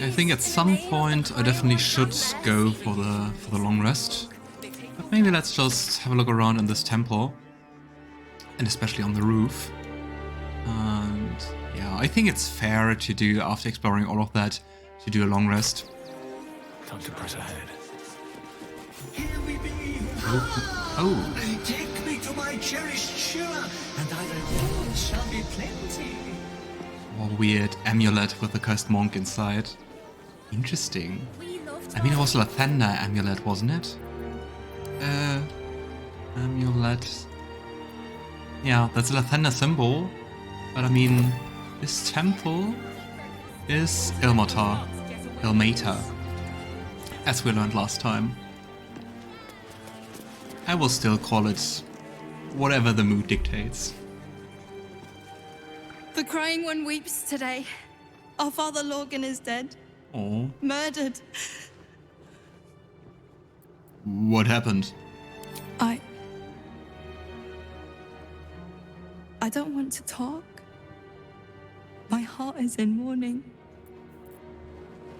I think at some point I definitely should go for the long rest. But maybe let's just have a look around in this temple. And especially on the roof. And yeah, I think it's fair to do, after exploring all of that, to do a long rest. Time to press ahead. Here we be. Oh. Take me to my cherished Shira, and thy reward shall be plenty. Oh, weird amulet with the cursed monk inside. Interesting. I mean, it was a Lathander amulet, wasn't it? Amulet. Yeah, that's a Lathander symbol. But I mean, this temple is Ilmatar. As we learned last time. I will still call it whatever the mood dictates. The crying one weeps today. Our father Lorgan is dead. Oh. Murdered. What happened? I don't want to talk. My heart is in mourning.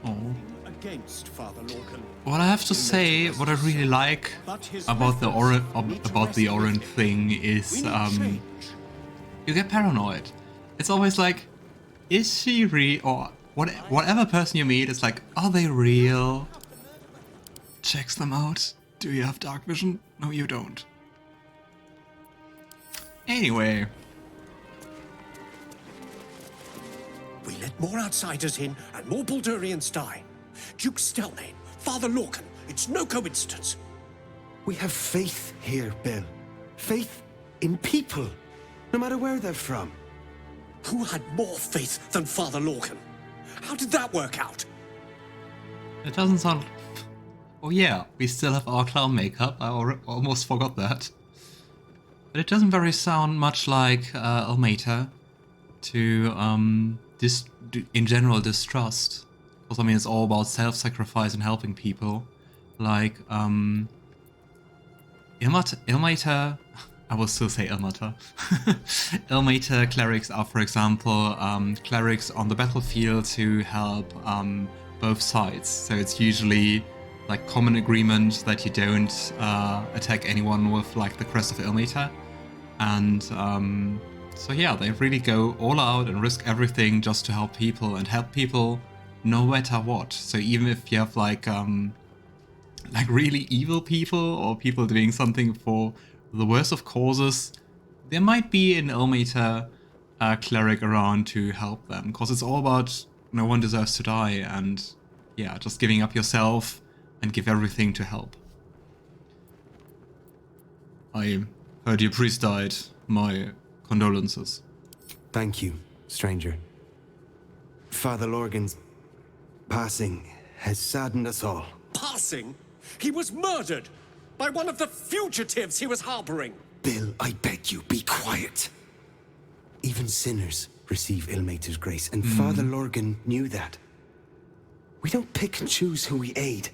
Oh. Against Father Lorcan. What I have to say, what I really like about the Orin thing is, you get paranoid. It's always like, is she real? Or whatever person you meet, it's like, are they real? Checks them out. Do you have dark vision? No, you don't. Anyway. We let more outsiders in, and more Baldurians die. Duke Stelmane, Father Lorcan, it's no coincidence. We have faith here, Bill. Faith in people, no matter where they're from. Who had more faith than Father Lorcan? How did that work out? It doesn't sound... Oh yeah, we still have our clown makeup, I almost forgot that. But it doesn't very sound much like Ilmater to in general distrust. Because I mean it's all about self-sacrifice and helping people. Like Ilmater, I will still say Ilmater. Ilmater clerics are, for example, clerics on the battlefield who help both sides. So it's usually like common agreement that you don't attack anyone with like the crest of Ilmater. And so yeah, they really go all out and risk everything just to help people and help people no matter what. So even if you have like really evil people or people doing something for the worst of causes, there might be an Ilmater cleric around to help them, because it's all about no one deserves to die, and yeah, just giving up yourself and give everything to help. I heard your priest died. My condolences. Thank you, stranger. Father Lorgan's passing has saddened us all. Passing? He was murdered by one of the fugitives he was harboring. Bill, I beg you, be quiet. Even sinners receive Ilmater's grace, and Father Lorgan knew that. We don't pick and choose who we aid.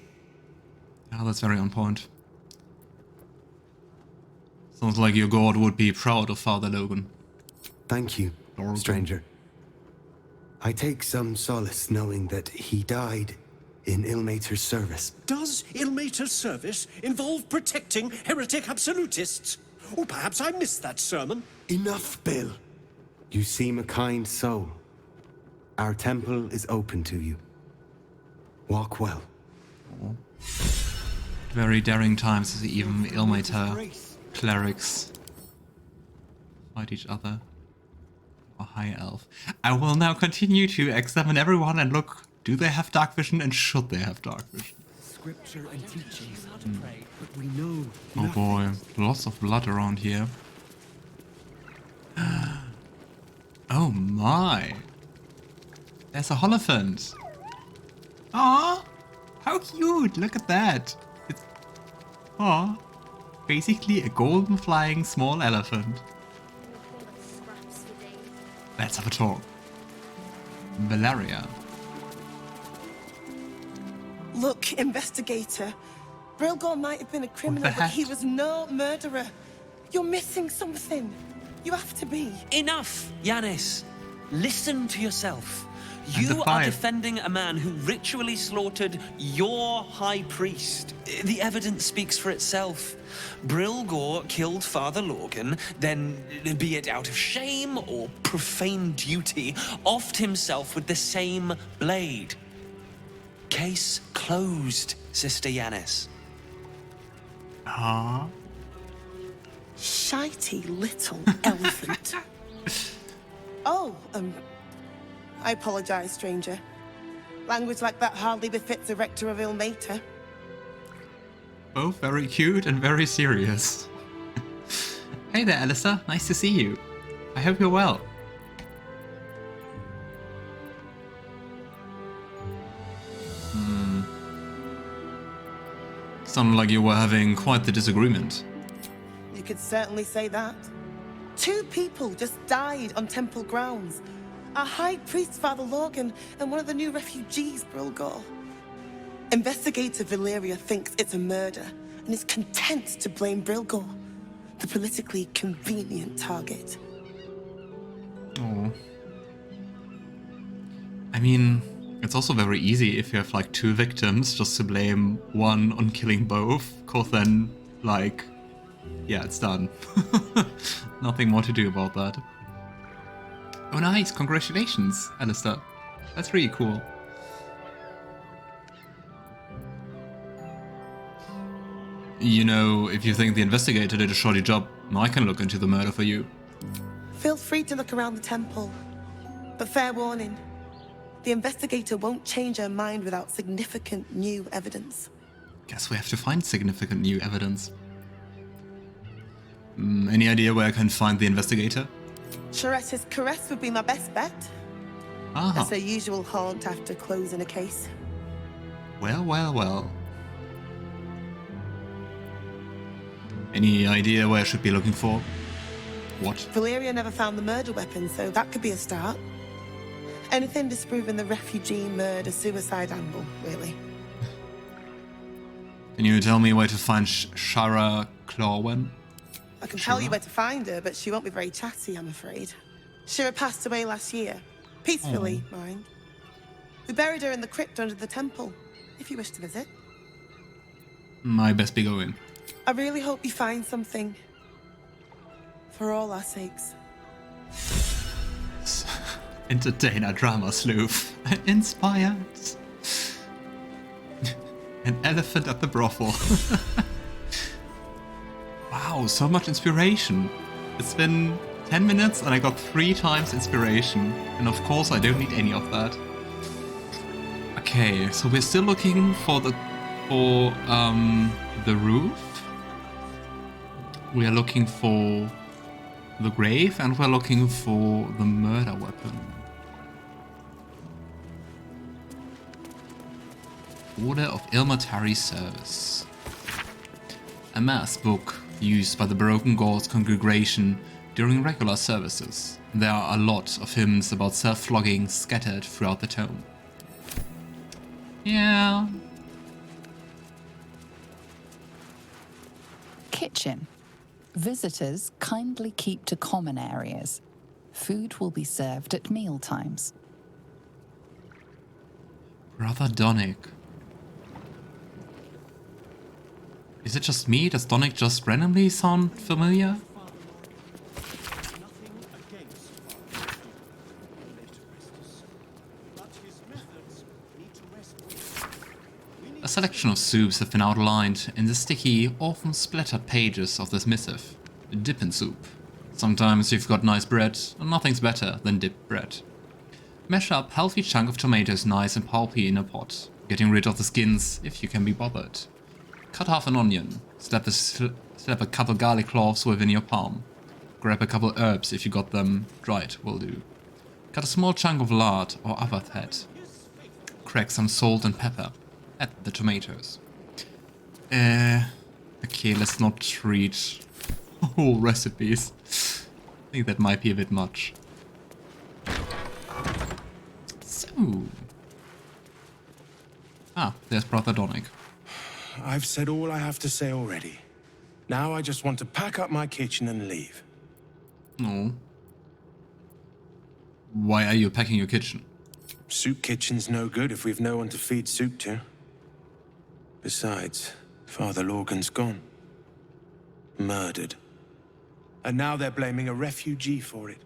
Oh, that's very on point. Sounds like your god would be proud of Father Logan. Thank you, Lorgan. stranger. I take some solace knowing that he died in Ilmater's service. Does Ilmater's service involve protecting heretic absolutists? Or perhaps I missed that sermon. Enough, Bill. You seem a kind soul. Our temple is open to you. Walk well. Very daring times to see even Ilmater clerics fight each other. A high elf. I will now continue to examine everyone and look, do they have dark vision and should they have dark vision? Scripture and teachings, but we know. Oh boy, lots of blood around here. Oh my. There's a Holophant. Aw, how cute, look at that. It's, aw, basically a golden flying small elephant. Let's have a talk. Valeria. Look, investigator. Brilgor might have been a criminal, but he was no murderer. You're missing something. You have to be. Enough, Yanis. Listen to yourself. You are defending a man who ritually slaughtered your high priest. The evidence speaks for itself. Brilgor killed Father Lorgan, then, be it out of shame or profane duty, offed himself with the same blade. Case closed, Sister Yanis. Ah. Shitey little elephant. Oh, I apologize, stranger. Language like that hardly befits a rector of Ilmater. Both very cute and very serious. Hey there, Alistair. Nice to see you. I hope you're well. Sounded like you were having quite the disagreement. You could certainly say that. 2 people just died on temple grounds. Our High Priest, Father Lorgan, and one of the new refugees, Brilgor. Investigator Valeria thinks it's a murder and is content to blame Brilgor, the politically convenient target. Oh. I mean, it's also very easy if you have like 2 victims just to blame one on killing both, cause then, like, yeah, it's done. Nothing more to do about that. Oh nice, congratulations, Alistair. That's really cool. You know, if you think the investigator did a shoddy job, I can look into the murder for you. Feel free to look around the temple. But fair warning, the investigator won't change her mind without significant new evidence. Guess we have to find significant new evidence. Any idea where I can find the investigator? Charette's caress would be my best bet. That's her usual haunt after closing a case. Well, well, well. Any idea where I should be looking for? What? Valeria never found the murder weapon, so that could be a start. Anything disproving the refugee murder-suicide angle, really. Can you tell me where to find Shara Clawwen? I can tell you where to find her, but she won't be very chatty, I'm afraid. Shira passed away last year. Peacefully, mind. We buried her in the crypt under the temple, if you wish to visit. I best be going. I really hope you find something. For all our sakes. Entertainer, drama sleuth. Inspired. An elephant at the brothel. Wow, so much inspiration. It's been 10 minutes and I got 3 times inspiration. And of course I don't need any of that. Okay, so we're still looking for the roof. We are looking for the grave and we're looking for the murder weapon. Order of Ilmatari Service. A mass book used by the Broken Gods congregation during regular services. There are a lot of hymns about self-flogging scattered throughout the tome. Yeah. Kitchen. Visitors kindly keep to common areas. Food will be served at meal times. Brother Donick. Is it just me? Does Donick just randomly sound familiar? A selection of soups have been outlined in the sticky, often splattered pages of this missive. Dippin' soup. Sometimes you've got nice bread, and nothing's better than dipped bread. Mash up healthy chunk of tomatoes nice and pulpy in a pot, getting rid of the skins if you can be bothered. Cut half an onion, slap a couple garlic cloves within your palm. Grab a couple herbs if you got them, dried will do. Cut a small chunk of lard or other fat. Crack some salt and pepper. Add the tomatoes. Okay, let's not read whole recipes. I think that might be a bit much. So... there's Brother Donick. I've said all I have to say already. Now I just want to pack up my kitchen and leave. No. Why are you packing your kitchen? Soup kitchen's no good if we've no one to feed soup to. Besides, Father Lorgan's gone. Murdered. And now they're blaming a refugee for it.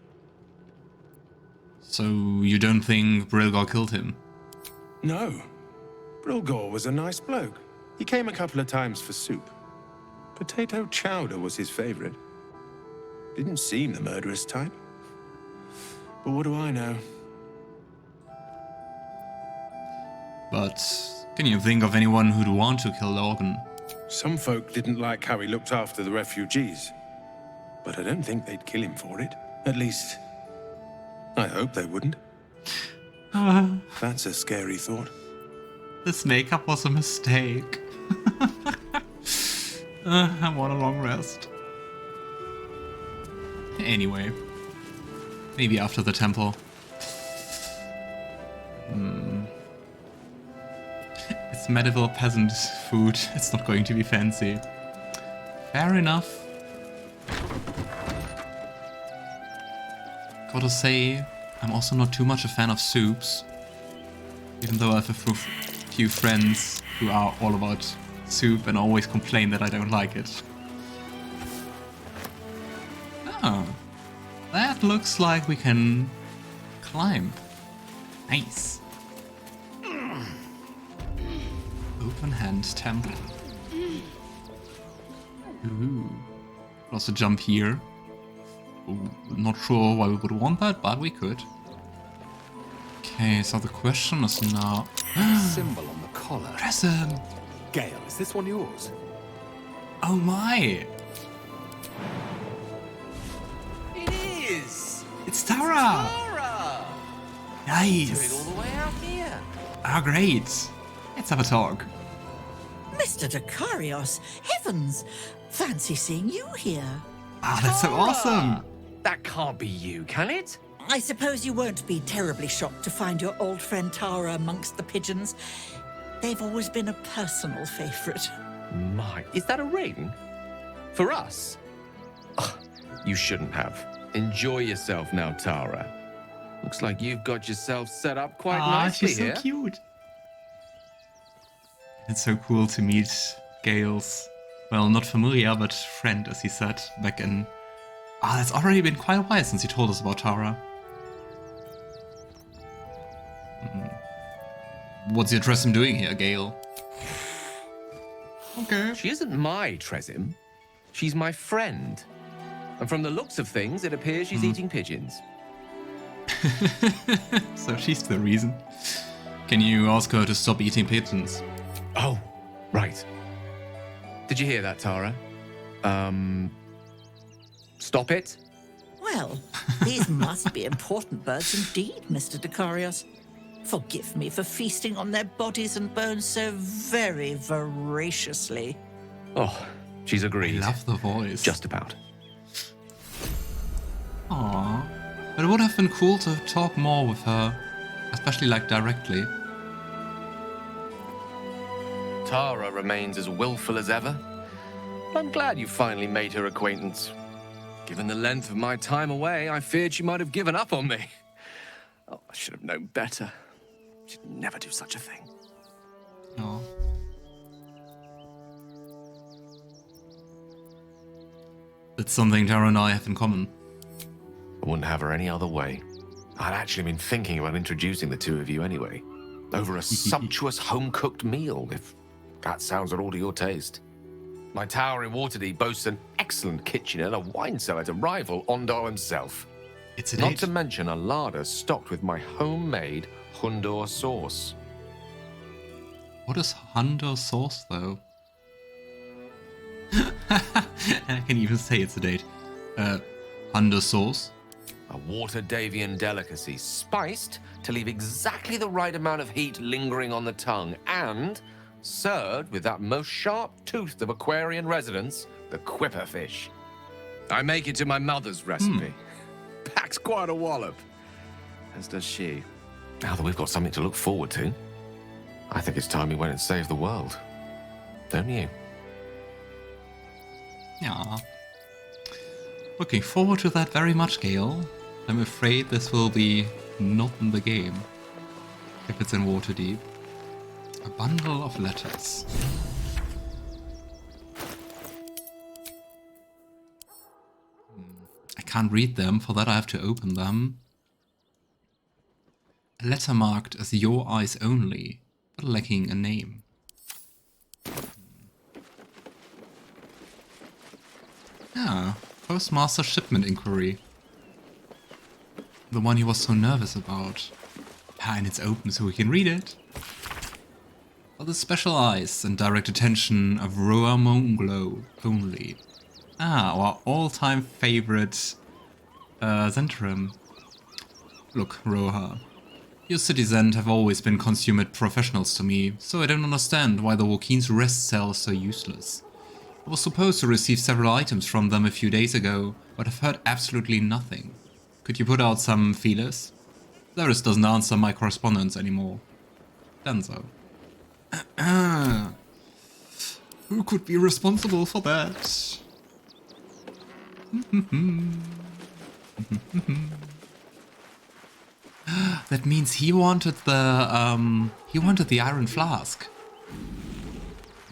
So you don't think Brilgor killed him? No. Brilgor was a nice bloke. He came a couple of times for soup. Potato chowder was his favorite. Didn't seem the murderous type. But what do I know? But can you think of anyone who'd want to kill Lorgan? Some folk didn't like how he looked after the refugees. But I don't think they'd kill him for it. At least, I hope they wouldn't. That's a scary thought. This makeup was a mistake. I want a long rest. Anyway, maybe after the temple. It's medieval peasant food. It's not going to be fancy. Fair enough. Gotta say, I'm also not too much a fan of soups. Even though I have a few friends who are all about soup and always complain that I don't like it. Oh, that looks like we can climb. Nice. Open hand temple. Ooh. Also jump here. Ooh, not sure why we would want that, but we could. Okay, so the question is now... Symbol on the collar. Tressym! Gale, is this one yours? Oh my! It is! It's Tara! Minthara! Nice! All the way out here. Ah, great! Let's have a talk. Mr. Dakarios, heavens! Fancy seeing you here. Ah, that's so awesome! That can't be you, can it? I suppose you won't be terribly shocked to find your old friend Tara amongst the pigeons. They've always been a personal favourite. My, is that a ring? For us? Oh, you shouldn't have. Enjoy yourself now, Tara. Looks like you've got yourself set up quite nicely she's so here. cute. It's so cool to meet Gale's, well, not familiar, but friend, as he said, back in... Ah, it's already been quite a while since he told us about Tara. What's your Tressym doing here, Gale? Okay. She isn't my Tressym. She's my friend. And from the looks of things, it appears she's eating pigeons. So she's the reason. Can you ask her to stop eating pigeons? Oh, right. Did you hear that, Tara? Stop it? Well, these must be important birds indeed, Mr. Dakarios. Forgive me for feasting on their bodies and bones so very voraciously. Oh, she's agreed. I love the voice. Just about. Aww. But it would have been cool to talk more with her, especially like directly. Tara remains as willful as ever. I'm glad you finally made her acquaintance. Given the length of my time away, I feared she might have given up on me. Oh, I should have known better. She'd never do such a thing. No. It's something Tara and I have in common. I wouldn't have her any other way. I'd actually been thinking about introducing the two of you anyway. Over a sumptuous home-cooked meal, if that sounds at all to your taste. My tower in Waterdeep boasts an excellent kitchen and a wine cellar to rival Ondar himself. It's a Not date. to mention a larder stocked with my homemade Hundor sauce. What is Hundor sauce, though? I can even say it's a date. Hundor sauce? A Waterdavian delicacy, spiced to leave exactly the right amount of heat lingering on the tongue, and served with that most sharp-toothed of Aquarian residents, the quipper fish. I make it to my mother's recipe. Packs quite a wallop, as does she. Now that we've got something to look forward to, I think it's time we went and saved the world. Don't you? Yeah. Looking forward to that very much, Gale. I'm afraid this will be not in the game. if it's in Waterdeep. A bundle of letters. I can't read them, for that I have to open them. A letter marked as your eyes only, but lacking a name. Ah, Postmaster shipment inquiry. The one he was so nervous about. Ah, and it's open so we can read it. For the special eyes and direct attention of Roa Monglo only. Ah, our all-time favorite Zentrum. Look, Roha. Your citizens have always been consummate professionals to me, so I don't understand why the Wookeen's rest cell is so useless. I was supposed to receive several items from them a few days ago, but I've heard absolutely nothing. Could you put out some feelers? Laris doesn't answer my correspondence anymore. Done so. Who could be responsible for that? That means he wanted the iron flask.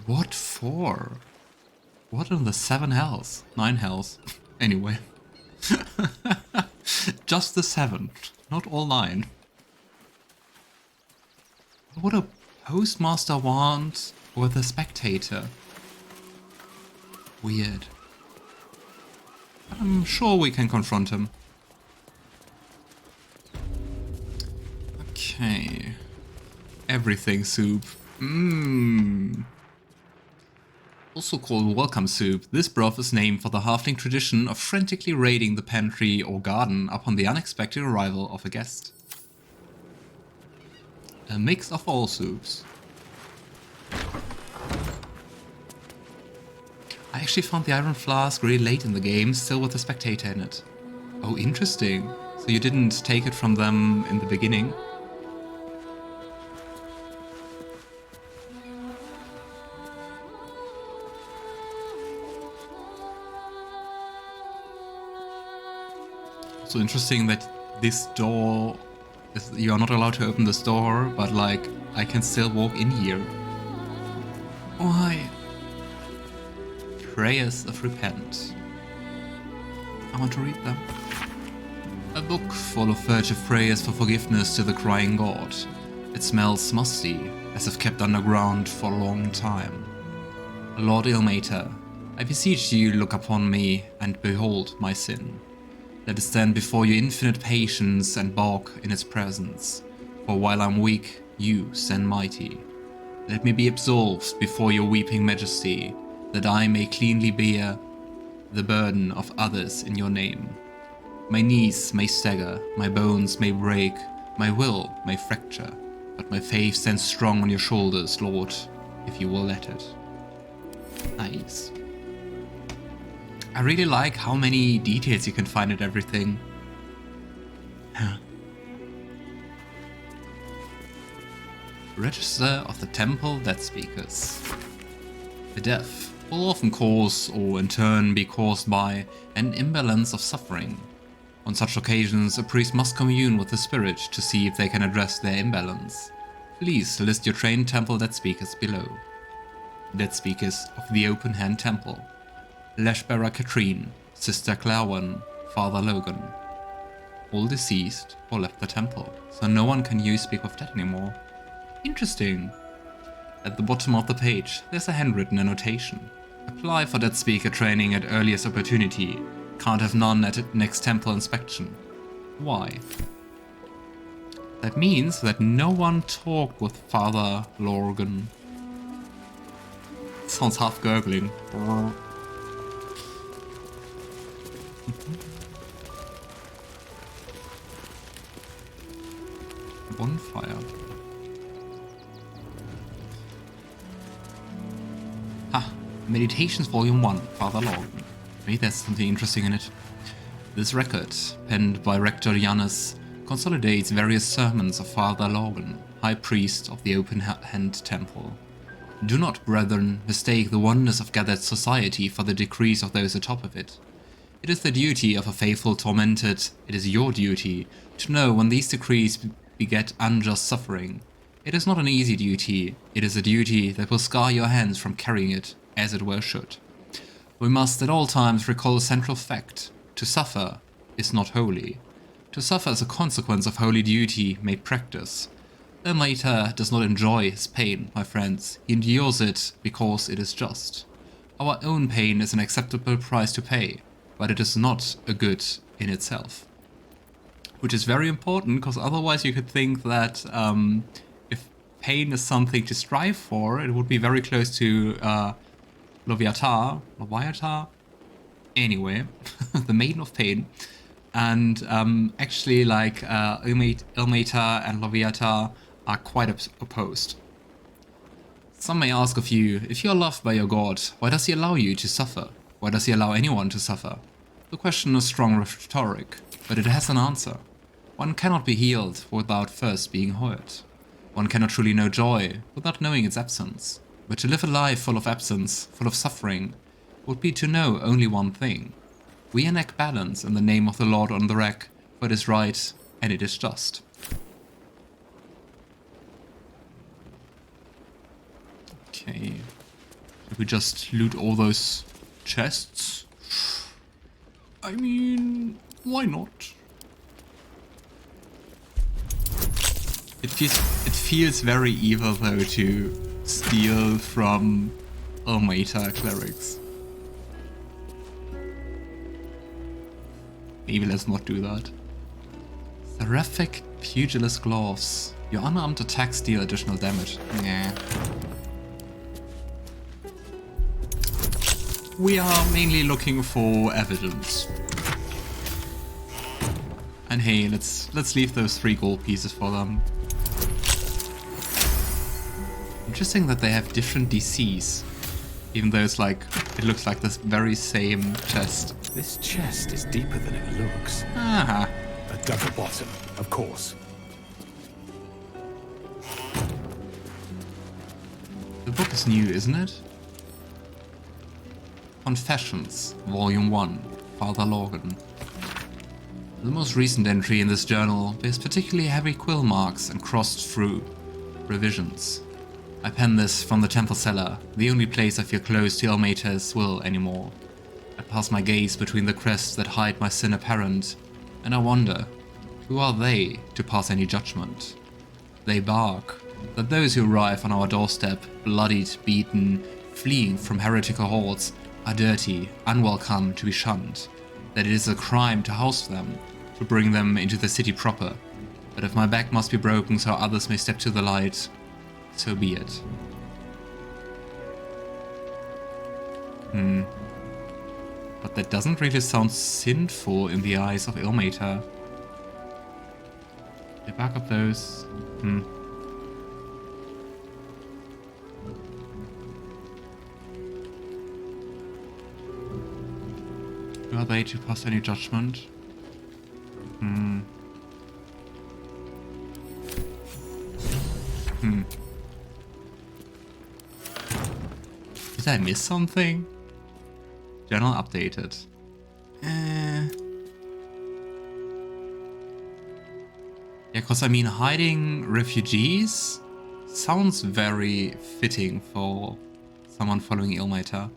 What for? What in the 7 hells? 9 hells. Anyway. Just the 7, not all 9. What would a postmaster want with a spectator? Weird. I'm sure we can confront him. Okay. Everything soup. Also called welcome soup, this broth is named for the halfling tradition of frantically raiding the pantry or garden upon the unexpected arrival of a guest. A mix of all soups. I actually found the iron flask really late in the game, still with the spectator in it. Oh, interesting. So you didn't take it from them in the beginning? So interesting that this door is, you are not allowed to open this door, but like I can still walk in here. Why? Prayers of Repent. I want to read them. A book full of furtive prayers for forgiveness to the crying god. It smells musty, as if kept underground for a long time. Lord Ilmater, I beseech you look upon me and behold my sin. Let it stand before your infinite patience and balk in its presence. For while I'm weak, you stand mighty. Let me be absolved before your weeping majesty, that I may cleanly bear the burden of others in your name. My knees may stagger, my bones may break, my will may fracture, but my faith stands strong on your shoulders, Lord, if you will let it. Nice. I really like how many details you can find at everything. Register of the Temple Dead Speakers. The death will often cause, or in turn be caused by, an imbalance of suffering. On such occasions, a priest must commune with the spirit to see if they can address their imbalance. Please list your trained Temple Dead Speakers below. Dead Speakers of the Open Hand Temple. Lashbearer Katrine, Sister Clairwan, Father Logan. All deceased or left the temple, so no one can use Speak of Dead anymore. Interesting. At the bottom of the page, there's a handwritten annotation. Apply for Dead Speaker training at earliest opportunity. Can't have none at next temple inspection. Why? That means that no one talked with Father Logan. Sounds half gurgling. Bonfire. Meditations Volume 1, Father Logan. Maybe there's something interesting in it. This record, penned by Rector Janus, consolidates various sermons of Father Logan, High Priest of the Open Hand Temple. Do not, brethren, mistake the oneness of gathered society for the decrees of those atop of it. It is the duty of a faithful tormented, it is your duty, to know when these decrees beget unjust suffering, It is not an easy duty, it is a duty that will scar your hands from carrying it as it well should. We must at all times recall a central fact. To suffer is not holy. To suffer is a consequence of holy duty made practice. Ilmater does not enjoy his pain, my friends. He endures it because it is just. Our own pain is an acceptable price to pay, but it is not a good in itself. Which is very important, because otherwise you could think that if pain is something to strive for, it would be very close to Leviatha? Anyway, the Maiden of Pain. And actually, like, Ilmater and Leviatha are quite opposed. Some may ask of you, if you are loved by your god, why does he allow you to suffer? Why does he allow anyone to suffer? The question is strong rhetoric, but it has an answer. One cannot be healed without first being hurt. One cannot truly know joy without knowing its absence. But to live a life full of absence, full of suffering, would be to know only one thing. We enact balance in the name of the Lord on the rack, for it is right and it is just. Okay. Did we just loot all those chests? I mean, why not? It feels very evil though to steal from Ilmater clerics. Maybe let's not do that. Seraphic Pugilist Gloves. Your unarmed attacks deal additional damage. Nah. We are mainly looking for evidence. And hey, let's leave those 3 gold pieces for them. Interesting that they have different DCs. Even though it's like, it looks like this very same chest. This chest is deeper than it looks. Ah. A double bottom, of course. The book is new, isn't it? Confessions, Volume 1, Father Lorgan. The most recent entry in this journal bears particularly heavy quill marks and crossed through revisions. I pen this from the temple cellar, the only place I feel close to Ilmater's will anymore. I pass my gaze between the crests that hide my sin apparent, and I wonder, who are they to pass any judgment? They bark that those who arrive on our doorstep, bloodied, beaten, fleeing from heretical hordes, are dirty, unwelcome to be shunned, that it is a crime to house them, to bring them into the city proper, but if my back must be broken so others may step to the light, so be it. But that doesn't really sound sinful in the eyes of Ilmater. They back up those. Who are they to pass any judgment? Did I miss something? Journal updated. Yeah, because I mean, hiding refugees sounds very fitting for someone following Ilmater.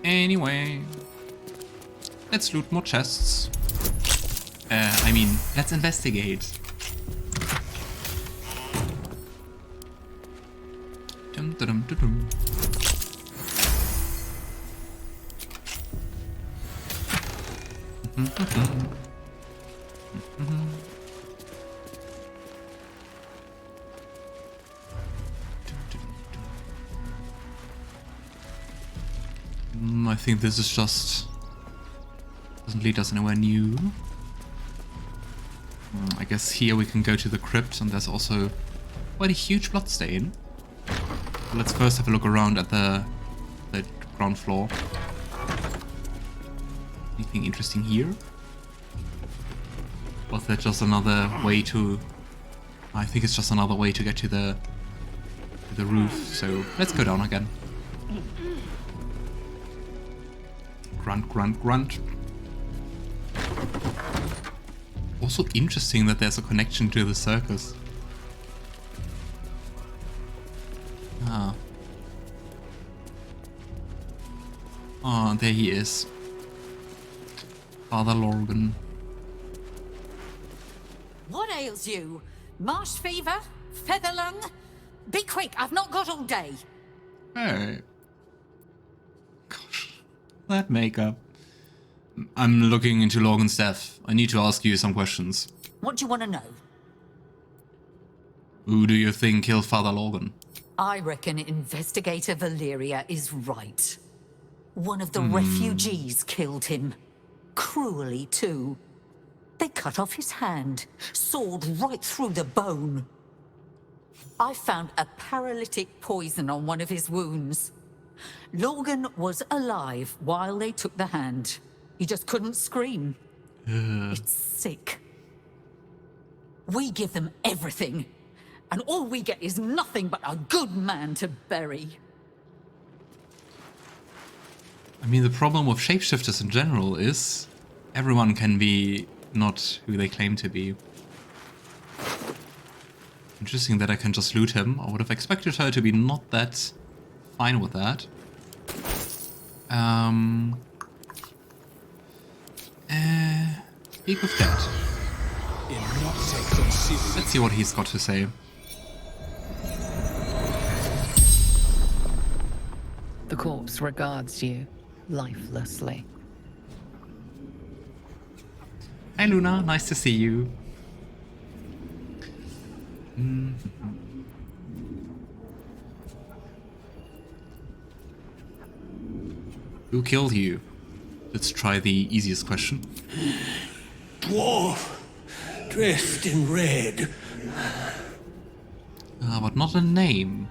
Anyway, let's loot more chests. I mean, let's investigate. Dum, dum, dum, dum. I think this is just doesn't lead us anywhere new. I guess here we can go to the crypt, and there's also quite a huge bloodstain. Let's first have a look around at the ground floor. Anything interesting here? Was that just another way to... I think it's just another way to get to the roof, so let's go down again. Grunt, grunt, grunt. Also interesting that there's a connection to the circus. Ah. Oh, there he is. Father Lorgan. What ails you? Marsh fever? Feather lung? Be quick, I've not got all day. Hey. Gosh. That makeup. I'm looking into Lorgan's death. I need to ask you some questions. What do you want to know? Who do you think killed Father Lorgan? I reckon Investigator Valeria is right. One of the refugees killed him. Cruelly, too. They cut off his hand, sawed right through the bone. I found a paralytic poison on one of his wounds. Lorgan was alive while they took the hand. He just couldn't scream. It's sick. We give them everything, and all we get is nothing but a good man to bury. I mean, the problem with shapeshifters in general is everyone can be not who they claim to be. Interesting that I can just loot him. I would have expected her to be not that fine with that. Speak of that. Let's see what he's got to say. The corpse regards you lifelessly. Hi Luna, nice to see you. Who killed you? Let's try the easiest question. Dwarf, dressed in red. But not a name.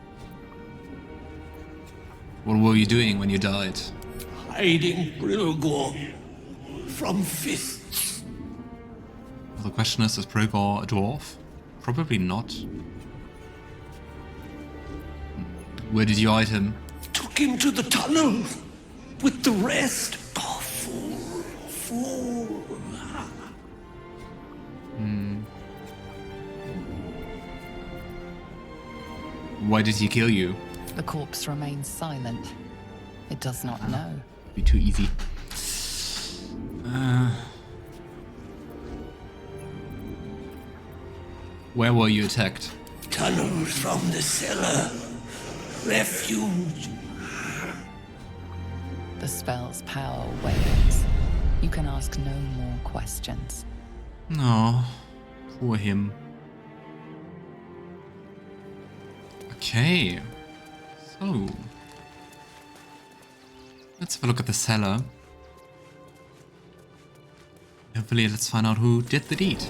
What were you doing when you died? Hiding Brilgor from fists. Well, the question is Brilgor a dwarf? Probably not. Where did you hide him? Took him to the tunnel with the rest. Oh, fool. Why did he kill you? The corpse remains silent. It does not know. Be too easy. Where were you attacked? Tunnels from the cellar. Refuge. The spell's power wanes. You can ask no more questions. No, poor him. Okay, so let's have a look at the cellar. Hopefully, let's find out who did the deed.